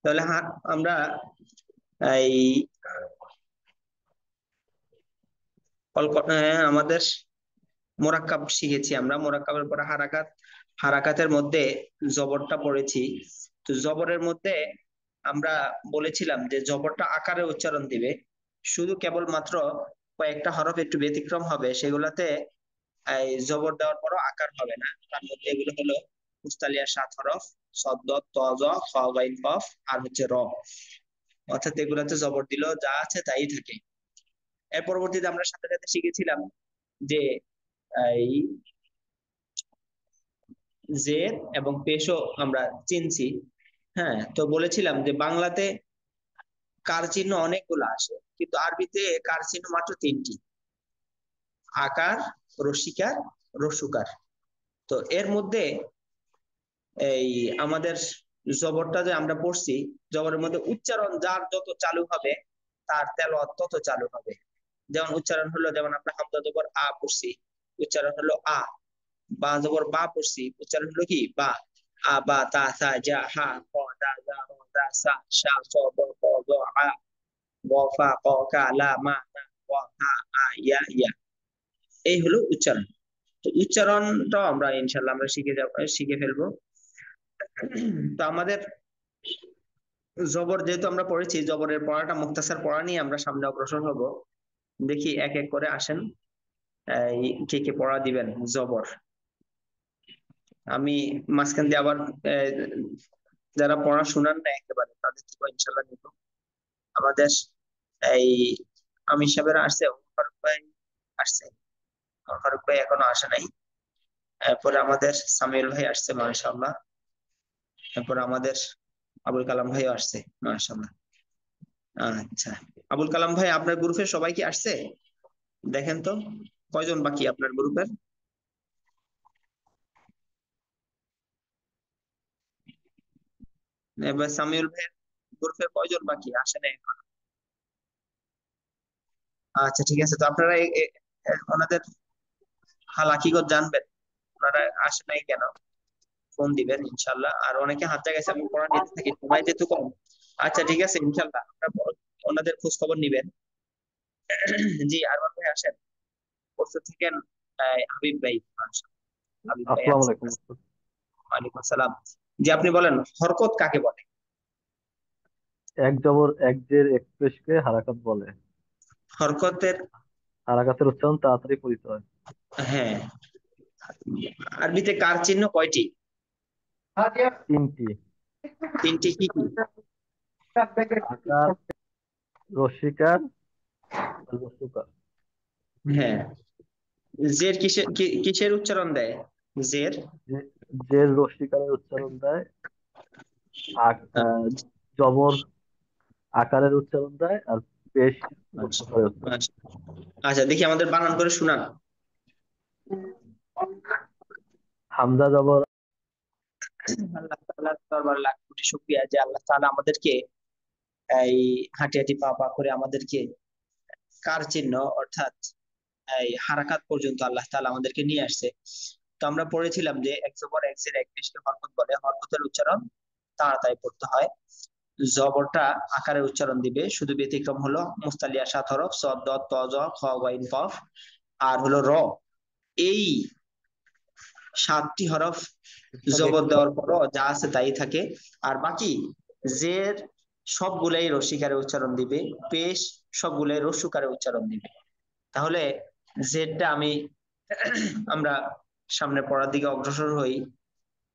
তাহলে আমরা এই আমাদের মোরাক্কাব শিখেছি, আমরা মোরাক্কাবের পরে হারাকাত, হারাকাতের মধ্যে জবরটা পড়েছি। তো জবরের মধ্যে আমরা বলেছিলাম যে জবরটা আকারে উচ্চারণ দিবে, শুধু কেবলমাত্র কয়েকটা হরফ একটু ব্যতিক্রম হবে, সেগুলাতে এই জবর দেওয়ার পরও আকার হবে না। তার মধ্যে এগুলো হলো মুস্তালিয়া 7 হরফ, সদ্দ, ত, জ, খ, গাইন, কফ, আর হচ্ছে র। অর্থাৎ এগুলাতে জবর দিলেও যা আছে তাই থাকে। এর পরবর্তীতে আমরা সাথে সাথে শিখেছিলাম যে এই জের এবং পেশও আমরা চিনছি। হ্যাঁ, তো বলেছিলাম যে বাংলাতে কার চিহ্ন অনেকগুলো আসে, কিন্তু আরবিতে কার চিহ্ন মাত্র 3টি: আকার, রসিকার, রসুকার। তো এর মধ্যে এই আমাদের জবরটা যে আমরা পড়ছি, জবরের মধ্যে উচ্চারণ যার যত চালু হবে তার তেলাওয়াত তত চালু হবে। যেমন উচ্চারণ হলো, যেমন আমরা হামজা জবর আ পড়ছি, উচ্চারণ হলো আ। বা জবর বা পড়ছি, উচ্চারণ হলো কি বা। আ বা তা সা জা হা ক দা জা র দা সা শা স ব ক জ আ ব ফা ক কা লা মা না ওয়া হা আ ইয়া ইয়া। এই হলো উচ্চারণ। তো উচ্চারণটাও আমরা ইনশাল্লাহ আমরা শিখে ফেলবো। তো আমাদের জবর যেহেতু আমরা পড়েছি, জবরের পড়াটা মুক্তাসার পড়া নিয়ে আমরা সামনে অগ্রসর হব। দেখি এক এক করে আসেন, কে কে পড়া দিবেন জবর। আমি মাঝখান দিয়ে আবার আহ, যারা পড়া শোনান না একেবারে তাদের থেকে ইনশাল্লাহ নিব। আমাদের এই আমির সাহেবেরা আসছে, ওমর ফারুক ভাই আসছে, ওমর ফারুক ভাই এখনো আসে নাই। এরপরে আমাদের সামিউল ভাই আসছে মাশাআল্লাহ। এরপর আমাদের আবুল কালাম ভাইও আসছে মাশাআল্লাহ। আচ্ছা, আবুল কালাম ভাই আপনার গ্রুপের সবাই কি আসছে? দেখেন তো কয়জন বাকি আপনার গ্রুপের। এবার সামিউল ভাইয়ের গ্রুপে কয়জন বাকি আসে নাই এখন? আচ্ছা ঠিক আছে, তো আপনারা ওনাদের হাল হাকিকত জানবেন, ওনারা আসে নাই কেন, ফোন দিবেন ইনশাল্লাহ। আর অনেকে হাত জায়গায় আমি পড়া নিতে থাকি, সময় যেহেতু কম। আচ্ছা ঠিক আছে, ইনশাল্লাহ আপনারা ওনাদের খোঁজ খবর নিবেন। জি, আরমান ভাই আসেন, প্রস্তুত থাকেন। হাবিব ভাই, মাশাআল্লাহ, হাবিব ভাই আসসালামু আসেন। আলাইকুম। ওয়ালাইকুম আসসালাম। জি, আপনি বলেন হরকত কাকে বলে? এক জবর এক জের এক পেশকে হারাকাত বলে। হরকতের, হারাকাতের উচ্চারণ তাড়াতাড়ি পড়িতে হয়। হ্যাঁ, আরবিতে কার চিহ্ন কয়টি? তিনটি: 3টি, কি কি? আকার, রস্বীকার আর রস্যকার। হ্যাঁ, জের কিসের উচ্চারণ দেয়? জের যে- জের রস্বীকারের উচ্চারণ দেয়। আহ, জবর আকারের উচ্চারণ দেয়, আর পেশ আচ্ছা রস্যকারের উচ্চারণ আচ্ছা আচ্ছা, দেখি আমাদের বানান করে শোনান। হামজা জবর। আল্লাহ তাআলার দরবারে লাখ কোটি শুকরিয়া যে আল্লাহ তাআলা আমাদেরকে এই হাঁটি হাঁটি পা পা করে আমাদেরকে কার চিহ্ন অর্থাৎ এই হারাকাত পর্যন্ত আল্লাহ তাআলা আমাদেরকে নিয়ে আসছে। তো আমরা পড়েছিলাম যে এক জবর এক জের এক পেশকে হরকত বলে, হরকতের উচ্চারণ তাড়াতাড়ি পড়তে হয়। জবরটা আকারে উচ্চারণ দিবে, শুধু ব্যতিক্রম হলো মুস্তালিয়া 7 হরফ, সদ, দ, ত, জ, খ, গাইন, কফ, আর হলো র। এই 7টি হরফ জবর দেওয়ার পরও যা আছে তাই থাকে। আর বাকি জের সবগুলাই রসিকারে উচ্চারণ দিবে, পেশ সবগুলাই রস্যকারে উচ্চারণ দিবে। তাহলে জেডটা আমরা সামনে পড়ার দিকে অগ্রসর হই।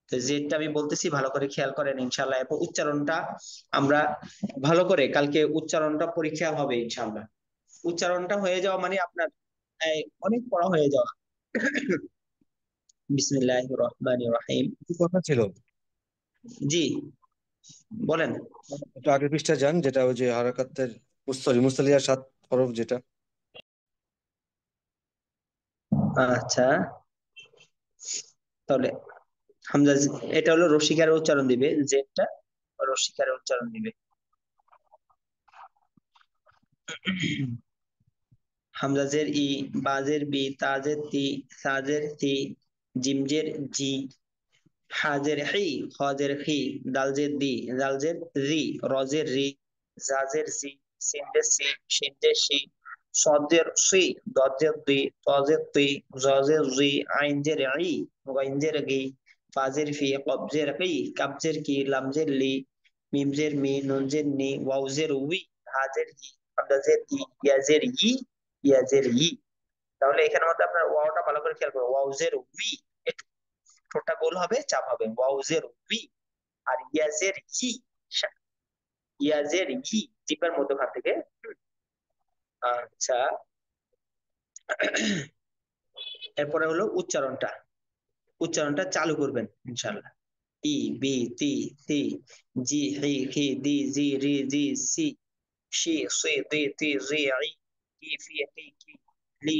তো জেডটা আমি বলতেছি, ভালো করে খেয়াল করেন ইনশাল্লাহ। এরপর উচ্চারণটা আমরা ভালো করে কালকে উচ্চারণটা পরীক্ষা হবে ইনশাল্লাহ। উচ্চারণটা হয়ে যাওয়া মানে আপনার অনেক পড়া হয়ে যাওয়া। বিসমিল্লাহির রহমানির রহিম। কি কথা ছিল? জি, বলেন। একটু আগের পৃষ্ঠা যান, যেটা ওই যে হারাকাতের সরি মুস্তালিয়া 7 হরফ যেটা। আচ্ছা, তাহলে হামজা, এটা হলো রসিকারের উচ্চারণ দিবে, জেডটা রসিকারের উচ্চারণ দিবে। হামজাজের ই, বাজের বি, তাজের তি, সাজের তি, জিমজের জি, হাজের হি, খজের খি, দালজের দি, দালজের রি, রজের রি, জাজের জি, সিনজের সি, শিনজের শি, সজের সি, দজের দি, তজের তি, জজের জি, আইনজের ই, গাইনজের গি, ফাজের ফি, কবজের কি, কাবজের কি, লামজের লি, মিমজের মি, নুনজের নি, ওয়াউজের উই, হাজের হি, হামজাজের ই, ইয়াজের ই, ইয়াজের ই। তাহলে এখানের মধ্যে আপনার ওয়াওটা ভালো করে খেয়াল করবো, ওয়াউজের উই, ঠোঁটটা গোল হবে, চাপ হবে, ওয়াউজের উই। আর ইয়াজের ই, ইয়াজের ই, জিব্বার মধ্যখান থেকে। আচ্ছা, এরপরে হলো উচ্চারণটা, উচ্চারণটা চালু করবেন ইনশাআল্লাহ। ই, বি, তি, সি, জি, হি, হি, দি, জি, রি, জি, সি, শি, সি, দি, তি, জি, ই, কি, ফি, হি, কি, লি,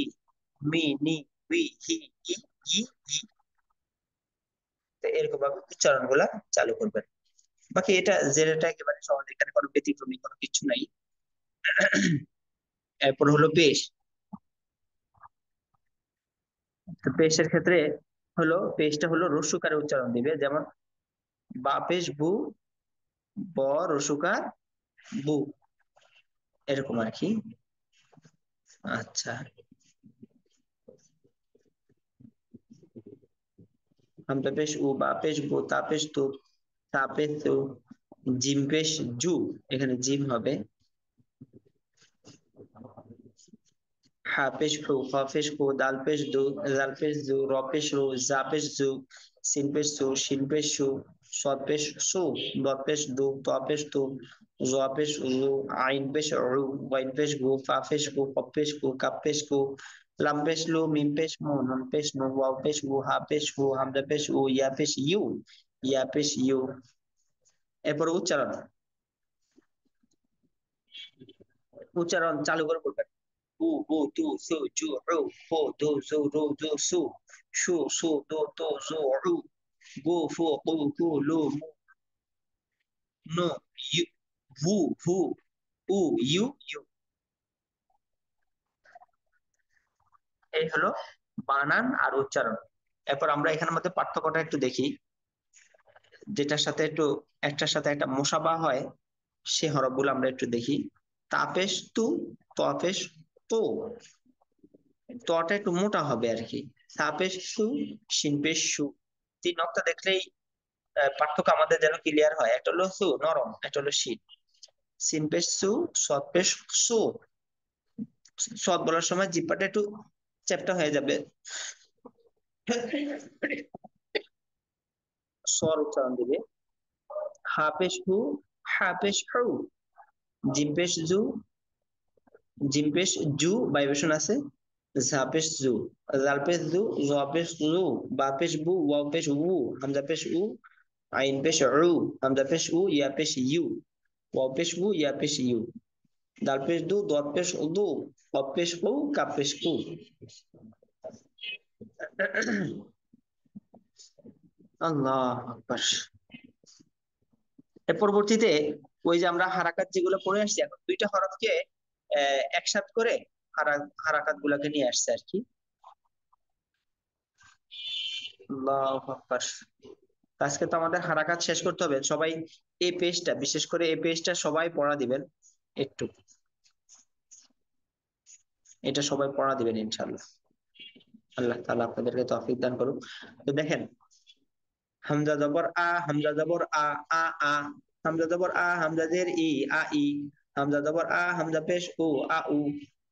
মি, নি, উই, হি, ই, ই, ই। তো এরকম ভাবে উচ্চারণ গুলা চালু করবেন। বাকি যেটা একেবারে সহজ, এখানে কোনো ব্যতিক্রমী কোনো কিছু নাই। এরপর হলো পেশ। তো পেশের ক্ষেত্রে হলো, পেশটা হলো রস্যকারে উচ্চারণ দিবে, যেমন বা পেশ বু, ব রস্যকার বু, এরকম আর কি। আচ্ছা, হামজা পেশ উ, বা পেশ বু, তা পেশ তু, তা পেশ তু, জিম পেশ জু, এখানে জিম হবে, হা পেশ ফু, খ পেশ ফু, দাল পেশ দু, জাল পেশ জু, র পেশ রু, জা পেশ জু, সিন পেশ সু, শিন পেশ সু, সদ পেশ সু, দত পেশ দু, ত পেশ তু, জ পেশ জু, আইন পেশ রু, ওয়াইন পেশ গু, ফা পেশ গু, কপ পেশ গু, কাপ পেশ গু, লাম পেশ লু, মিম পেশ মু, নুন পেশ নু, ওয়াও পেশ গু, হা পেশ গু, হামজা পেশ উ, ইয়া পেশ ইউ, ইয়া পেশ ইউ। এরপর উচ্চারণ, উচ্চারণ চালু করে বলবেন। উ, বু, তু, সু, জু, রু, ফু, দু, জু, রু, জু, সু, শু, সু, দু, তু, জু, রু, গু, ফু, কু, কু, লু, মু, নু, ইউ, ভু, ভু, উ, ইউ, ইউ। এই হলো বানান আর উচ্চারণ। এরপর আমরা এখানের মধ্যে পার্থক্যটা একটু দেখি, যেটার সাথে একটু, একটার সাথে একটা মোশাবা হয়, সে হরফগুলো আমরা একটু দেখি। তাপেশ তু, তপেশ তো, তটা একটু মোটা হবে আর কি। সাপেশ সু, শিনপেশ সু, তিন নকটা দেখলেই পার্থক্য আমাদের যেন ক্লিয়ার হয়। একটা হলো সু নরম, একটা হলো শীত। সিন পেশ সু, সৎ পেশ সু, সৎ বলার সময় জিহ্বাটা একটু চ্যাপ্টা হয়ে যাবে, স্বর উচ্চারণ দিবে। হা পেশ হু, হা পেশ হু, জিম পেশ জু, জিম পেশ জু ভাইব্রেশন আছে, ঝা পেশ জু, জাল পেশ জু, জ পেশ জু, বা পেশ বু, ওয়াও পেশ উ, হামজা পেশ উ, আইন পেশ উ, হামজা পেশ উ, ইয়া পেশ ইউ, ওয়াও পেশ উ, ইয়া পেশ ইউ, দাল পেশ দু, দত পেশ দু, কপ পেশ কু, কাপ পেশ কু। আল্লাহ আকবার। এর পরবর্তীতে ওই যে আমরা হারাকাত যেগুলো পড়ে আসছি, এখন দুইটা হরফকে একসাথ করে হারাকাত গুলাকে নিয়ে আসছে আর কি। আল্লাহু আকবার। আজকে তো আমাদের হারাকাত শেষ করতে হবে, সবাই এই পেজটা, বিশেষ করে এই পেজটা সবাই পড়া দিবেন একটু, এটা সবাই পড়া দিবেন ইনশাআল্লাহ। আল্লাহ তাআলা আপনাদেরকে তৌফিক দান করুক। তো দেখেন, হামজা জবর আ, হামজা জবর আ, আ আ, হামজা জবর আ, হামজা জের ই, আ ই, হামজা জবর আ, হামজা পেশ উ, আ উ,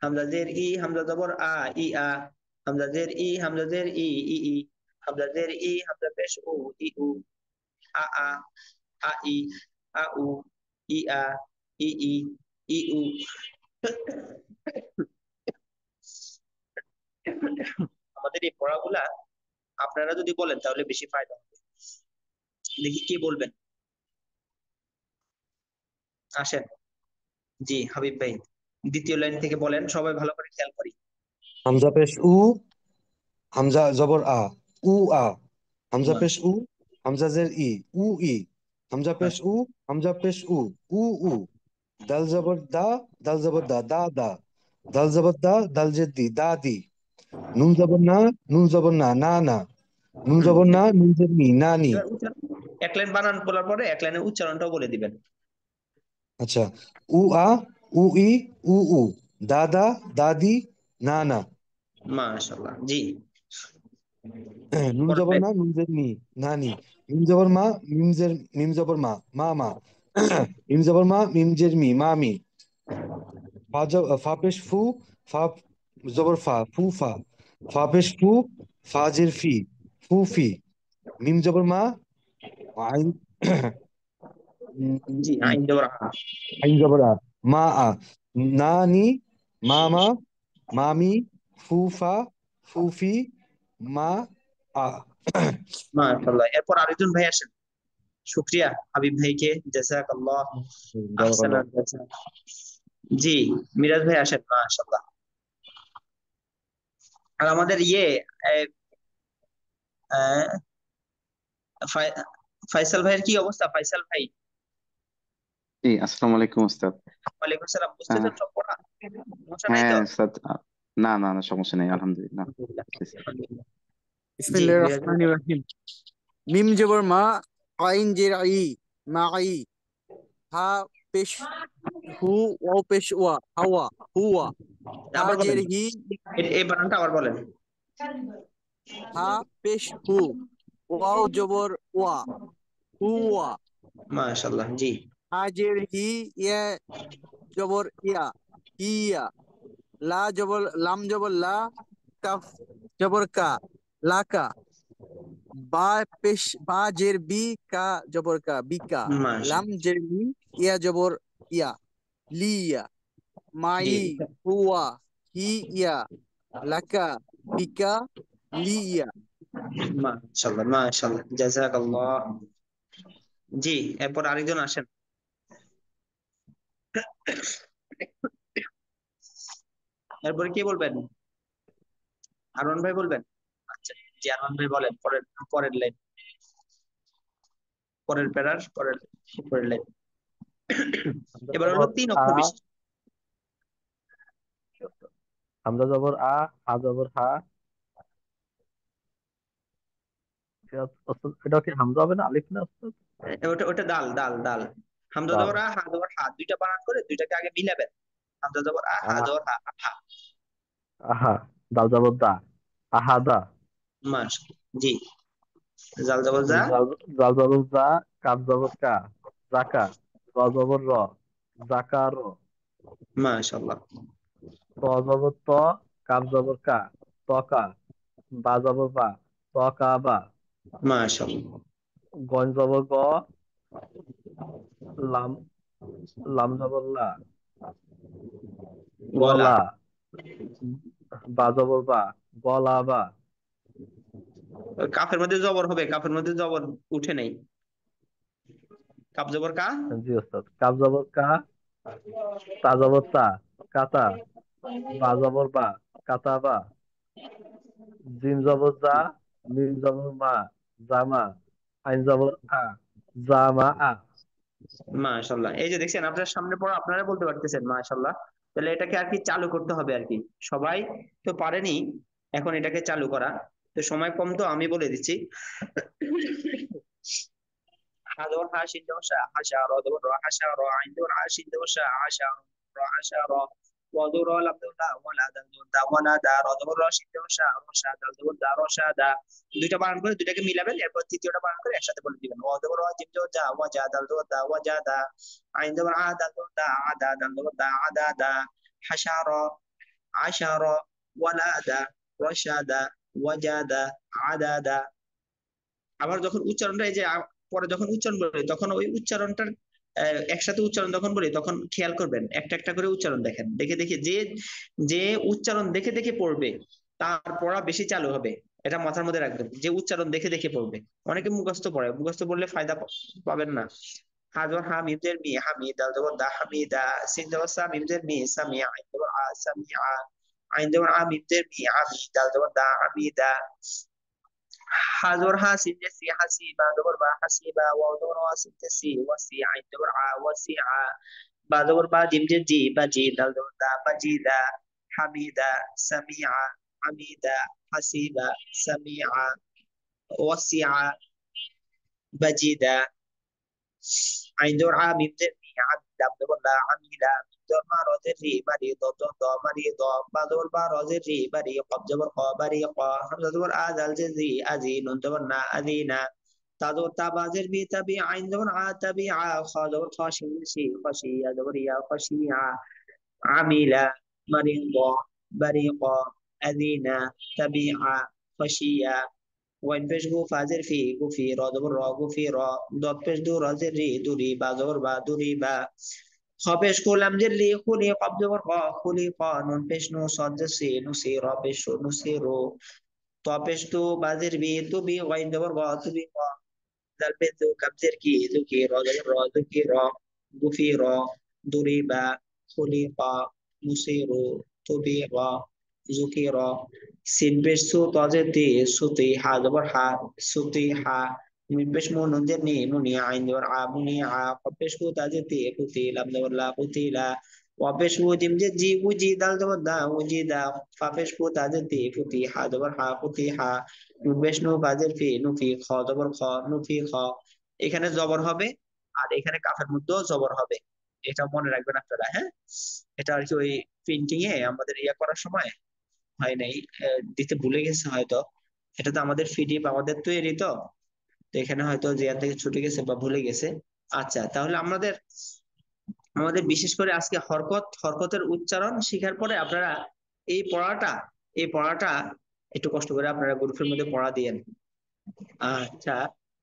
হামজা জের ই, হামজা জবর আ, ই আ, হামজা জের ই, হামজা জের ই, ই ই, হামজা জের ই, হামজা পেশ উ, ই উ, আ আ, আ ই, আ উ, ই আ, ই ই, ই উ। আমাদের এই পড়াগুলা আপনারা যদি বলেন তাহলে বেশি ফায়দা হবে। দেখি কি বলবেন, আসেন। জি হাবিব ভাই, দ্বিতীয় লাইন থেকে বলেন, সবাই ভালো করে খেয়াল করি। হামজা পেশ উ, হামজা জবর আ, উ আ, হামজা বাহ, পেশ উ, হামজা জের ই, উ ই, হামজা পেশ উ, মাশাআল্লাহ। হামজা পেশ উ, উ উ, দাল জবর দা, দাল জবর দা, দা দা, দাল জবর দা, দাল জের দি, দা দি, নুন জবর না, নুন জবর না, না না, নুন জবর না, মিম জের মি, নানি। এবার এক লাইন বানান বলার পরে এক লাইনের উচ্চারণটাও বলে দিবেন। আচ্ছা, উ আ, উ ই, উ উ, দাদা, দাদি, নানা। মাশাআল্লাহ, জি। নুন জবর পরেরটা। না, নুন জের মি, নানি। মিম জবর মা, মিম জবর মা, মামা। মিম জবর মা, মিম জের মি, মামি। ফা পেশ ফু, ফা জবর ফা, ফু ফা। ফা পেশ ফু, ফা জের ফি, ফুফি। মিম জবর মা, আইন জি, আইন জবর আ। আইন জবর আ, মা আ। নানি, মামা, মামি, ফুফা, ফুফি, মা আ। মাশাআল্লাহ, এরপর আরেকজন ভাই আসেন। শুকরিয়া হাবিব ভাইকে, জাযাকাল্লাহ জাযাকাল্লাহ। আহসানাল জাযা। জি, মিরাজ ভাই আসেন, মাশাআল্লাহ। আর আমাদের আহ, ফাই- ফাইসাল ভাইয়ের কি অবস্থা? ফাইসাল ভাই, জি, আসসালামু আলাইকুম উস্তাদ। ওয়ালাইকুম সালাম। আহ, বুঝতেছেন সব পড়া? সমস্যা নাই হ্যাঁ তো? উস্তাদ, না না না, সমস্যা নেই, আলহামদুলিল্লাহ। আলহামদুলিল্লাহ, বুঝতেছি। আলহামদুলিল্লাহ। জি, বিসমিল্লাহির মিরাজ ভাই রহমানির বলেন। রহিম। মিম জবর মা, আইন জের ই, মাই। হা পেশ হু, ওয়াও পেশ ওয়া, হাওয়া, হুয়া। হা আবার বলেন, জের হি, এই বানানটা আবার বলেন। হা পেশ হু, ওয়াও জবর ওয়া, হুয়া। মাশাআল্লাহ, জি। হা জের হি, ইয়া জবর ইয়া, হিয়া। লাম জবর লা, কাফ জবর কা, লাকা। বা জের বি, কা জবর কা, বিকা। লাম মাশাআল্লাহ, জের মি, ইয়া জবর ইয়া, লিয়া। মাই, জি। হুয়া, হি ইয়া, লাকা, বিকা, লিয়া। মাশাআল্লাহ, মাশাআল্লাহ, জাযাকাল্লাহ। জি, এরপর আরেকজন আসেন। এরপরে কে বলবেন? আরমান ভাই বলবেন? আচ্ছা, জি, আরমান ভাই বলেন পরের পরের লাইন, পরের প্যারার পরের লাইন। হামজা এবার হলো জবর 3 অক্ষর আ, বিশিষ্ট। হামজা জবর আ, হা জবর হা। ওস্তাদ, এটা কি হামজা হবে না আলিফ না ওস্তাদ? ওটা ওটা দাল, দাল, দাল। হামজা দাল। জবর আ, হা জবর হা, দুইটা বানান করে দুইটাকে আগে মিলাবেন। হামজা জবর আ, হা আহ, জবর হা, হা। আহা। দাল জবর দা, আহাদা। মাস, জি। জাল জবর যা। জাল জাল জবর জা, কাপ জবর কা, জাকা। র জবর র, জাকার। মাশাআল্লাহ, ত জবর ত, কাপ জবর কা, তকা। বা জবর বা, তকা বা। মাশাআল্লাহ। গন জবর গ, লাম লাম জবর লা, গলা। গলা। বা জবর বা, গলা বা। কাফের মধ্যে জবর হবে, কাফের মধ্যে জবর উঠে নাই। কাপ জবর কা। জি ওস্তাদ। কাপ জবর কা, তা জবর তা, কাতা। বা জবর বা, কাতা বা। জিম জবর জা, মিম জবর মা, জামা। আইন জবর আ, জামা আ। মাশাআল্লাহ, এই যে দেখছেন আপনার সামনে পড়া আপনারা বলতে পারতেছেন, মাশাআল্লাহ। তাহলে এটাকে আর কি চালু করতে হবে আর কি। সবাই তো পারেনি, এখন এটাকে চালু করা। তো সময় কম, তো আমি বলে দিচ্ছি। হা জবর হা, শিন জবর শা, হাসা। র জবর র, হাসা র। আইন জবর আ, শিন জবর শা, হাসা র, হাসা র। ওয়া জবর র, লাম জবর লা, ওয়ালা। দাল জবর দা, ওয়ালা দা। র জবর র, শিন জবর শা, রসা। দাল জবর দা, রসা দা। দুইটা বানান করে দুইটাকে মিলাবেন, এরপর তৃতীয়টা বানান করে একসাথে বলে দিবেন। ওয়া জবর ওয়া, জিম জবর জা, ওয়া জা। দাল জবর দা, ওয়া জা দা। আইন জবর আ, দাল জবর দা, আদা। দাল জবর দা, আদা দা। হাসা র, আশা র। ওয়ালা দা, রসা দা। ওয়াজা দা, আদা দা। আবার যখন উচ্চারণটা এই যে পরে যখন উচ্চারণ বলি তখন ওই উচ্চারণটার একসাথে উচ্চারণ যখন বলি তখন খেয়াল করবেন, একটা একটা করে উচ্চারণ দেখেন, দেখে দেখে যে যে উচ্চারণ দেখে দেখে পড়বে তার পড়া বেশি চালু হবে। এটা মাথার মধ্যে রাখবেন, যে উচ্চারণ দেখে দেখে পড়বে। অনেকে মুখস্থ পড়ে, মুখস্থ পড়লে ফায়দা পাবেন না। হাজর হা, মিমজের মি, হামিদ। দাল জবর দা, হামিদা। সিন জবর সা, মিমজের মি, সামিয়া। আইন জবর আ, সামিয়া। আইন জবর আ, মিমজের মি, আমি। দাল জবর দা, আমিদা। হাজর হা, সিন সি, হাসিবা। জবর বা, হাসিবা। ওয়াও জবর ওয়া, সিন সি, ওয়াসি। আইন জবর আ, ওয়াসিআ। বা জবর বা, জিম জি, বাজি। দাল জবর দা, বাজিদা। হামিদা, সামিআ। হামিদা, হাসিবা, সামিআ। وسع بجدا عين دور عامل جميع عدم دور لا عميلا دور ما رزري مريضة ضد مريضة بدور برزري بريقة جبر قا بريقة حمزة دور آذل جزي أزين دورنا أذينا تدور تبازر بي تبي عين دور تبيعا خادور خاشي نسي خشية دور يا خشيعة عميلا مريضة بريقة أذينا تبيعا خشية وين পেশ গু ফাজের ফি গুফি র দবর র গুফি র দত পেশ দু রাজের রি দুরি বা জবর বা দুরি বা খ পেশ কুলাম জের লি খুলি কব জবর ক খুলি ক নুন পেশ নু সদ জের সি নু সি র পেশ সু নু সি রো ত পেশ তু বাজের বি তু বি ওয়াইন জবর গ তু বি ক দাল পেশ দু কাবজের কি দু কি র জবর র দু কি র গুফি র দুরি বা খুলি ক মুসিরু তু বি র ذكر سين بيش سو طاجتي سوتي ها دبر ها سوتي ها من بيش مون نجني مني عين دبر ع مني ع قبيش كو طاجتي كوتي لم دبر لا كوتي لا وبيش كو دم جي وجي دال دبر دا وجي دا فبيش كو طاجتي كوتي ها دبر ها كوتي ها من بيش نو বাজের ফি নু ফি খ দবর খ নু ফি খ এখানে জবর হবে আর এখানে কাফের মধ্যেও জবর হবে এটা মনে রাখবেন আপনারা হ্যাঁ এটা আর কি ওই প্রিন্টিং এ আমাদের ইয়া করার সময় হয় নাই দিতে ভুলে গেছে হয়তো এটা তো আমাদের পিডিএফ আমাদের তৈরি তো তো এখানে হয়তো জিয়া থেকে ছুটে গেছে বা ভুলে গেছে আচ্ছা তাহলে আমাদের আমাদের বিশেষ করে আজকে হরকতের উচ্চারণ শেখার পরে আপনারা এই পড়াটা একটু কষ্ট করে আপনারা গ্রুপের মধ্যে পড়া দিয়েন আচ্ছা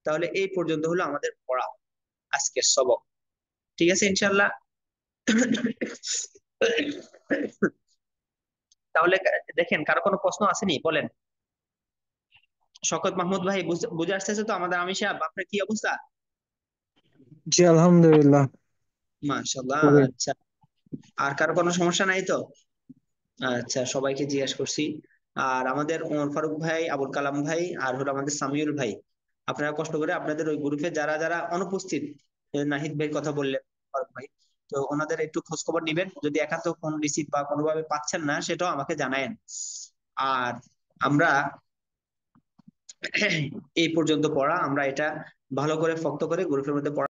তাহলে এই পর্যন্ত হলো আমাদের পড়া আজকের সবক ঠিক আছে ইনশাআল্লাহ তাহলে দেখেন কারো কোনো প্রশ্ন আসেনি বলেন শওকত মাহমুদ ভাই বুঝে আসতেছে তো আমাদের আমি সাহেব আপনার কি অবস্থা জি আলহামদুলিল্লাহ মাশাআল্লাহ খুবই। আচ্ছা আর কারো কোনো সমস্যা নাই তো আচ্ছা সবাইকে জিজ্ঞেস করছি আর আমাদের ওমর ফারুক ভাই আবুল কালাম ভাই আর হলো আমাদের সামিউল ভাই আপনারা কষ্ট করে আপনাদের ওই গ্রুপে যারা যারা অনুপস্থিত নাহিদ ভাই কথা বললেন ফারুক ভাই তো ওনাদের একটু খোঁজ খবর নিবেন যদি একান্ত ফোন রিসিভ বা কোনোভাবে পাচ্ছেন না সেটাও আমাকে জানায়েন আর আমরা এই পর্যন্ত পড়া আমরা এটা ভালো করে শক্ত করে গ্রুপের মধ্যে পড়া